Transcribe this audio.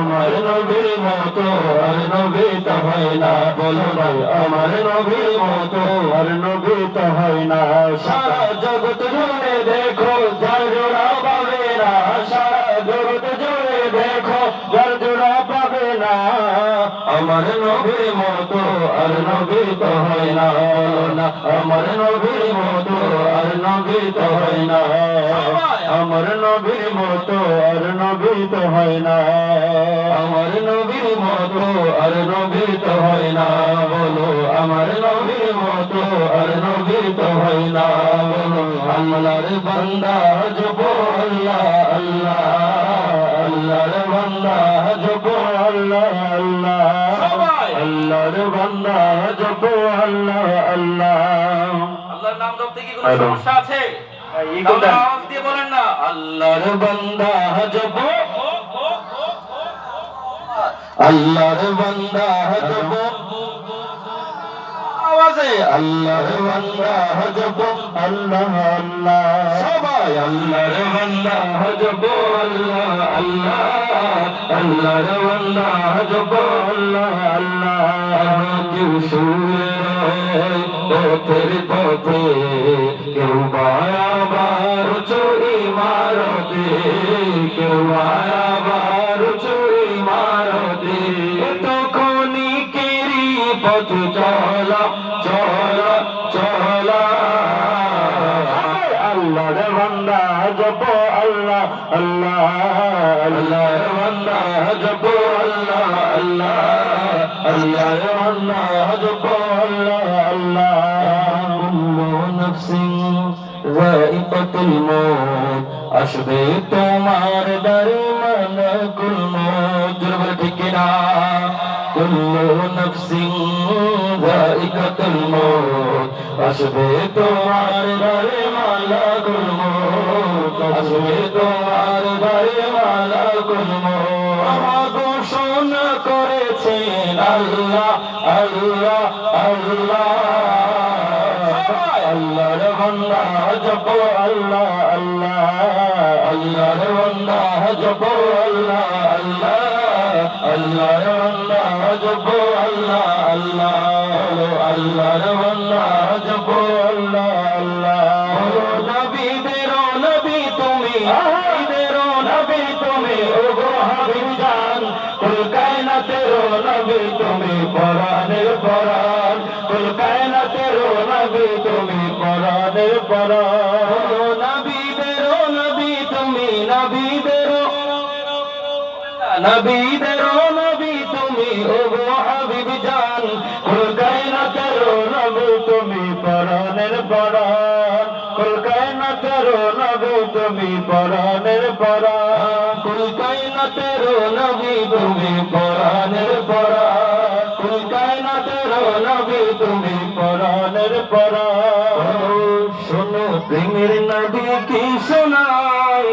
আমার নবীর মতো আর নবী তো হয় না। বলো ভাই আমার নবীর মতো আর নবী তো হয় না। সারা জগৎ জুড়ে দেখো যার জোড়া পাবে না, সারা জগৎ জুড়ে দেখো যার জোড়া পাবে না। আমার নবীর মতো আর নবী তো হয় না। আমার নবীর মতো আর নবী তো হয় না। আমার নবীর মতো আর নবী তো হয় না। আমার নবীর মতো আর নবী তো হয় না। বলো আমার নবীর মতো আর নবী তো হয় না। বলো আল্লাহর বান্দা জপ আল্লাহ আল্লাহ, আল্লাহর বান্দা জপ আল্লাহ আল্লাহ, আল্লাহর বান্দা জপ আল্লাহ আল্লাহ। আল্লাহর নাম জপতে কি কোনো সমস্যা আছে? আওয়াজ দিয়ে বলেন না, আল্লাহর বান্দা জপ, আল্লাহর বান্দা জপ, আওয়াজে আল্লাহর বান্দা জপ আল্লাহ আল্লাহ। সবাই আল্লাহর বান্দা জপ আল্লাহ আল্লাহ, আল্লাহর বান্দা জপ আল্লাহ আল্লাহ। কেউ শুয়ে পথের পথে, কেউ বারবার চুরি মারতে, কেউ বারবার চুরি মারতে। তখনই কেরি পথ চলা চলা চলা। আল্লাহর বান্দা জপ আল্লাহ আল্লাহ, আল্লাহর বান্দা জপ আল্লাহ আল্লাহ, আল্লাহর বান্দা জপ আল্লাহ আল্লাহ। কুল্লু নাফসিন যায়িকাতুল মউত, আসবে তোমার দারে মালাকুল মউত। জোরে বলে ঠিক কিনা? কুল্লু নাফসিন যায়িকাতুল মউত, আসবে তোমার দারে মালাকুল মউত, আসবে তোমার দারে মালাকুল মউত। ঘোষণা করেছেন আল্লাহ আল্লাহ আল্লাহ। আল্লাহর বান্দা জপ আল্লাহ আল্লাহ, আল্লাহর বান্দা জপ আল্লাহ আল্লাহ, আল্লাহর বান্দা জপ আল্লাহ আল্লাহ, আল্লাহর বান্দা জপ আল্লাহ আল্লাহ। নবীদের নবী তুমি, নবীদের নবী তুমি, ওগো হাবিব জান, কুল কায়নাতের নবী তুমি, পরাণের পরাণ, কুল কায়নাতের নবী তুমি, পরাণের পরাণ। নবীদের নবী তুমি, নবীদের নবীদের নবী তুমি, ওগো হাবিব জান, কুল কায়নাতের নবী তুমি, পরাণের পরাণ, কুল কায়নাতের নবী তুমি, পরাণের পরাণ, কুল কায়নাতের নবী তুমি, পরাণের পরাণ, কুল কায়নাতের নবী তুমি, পরাণের পরাণ। শোনো প্রেমের নবী কি শোনায়।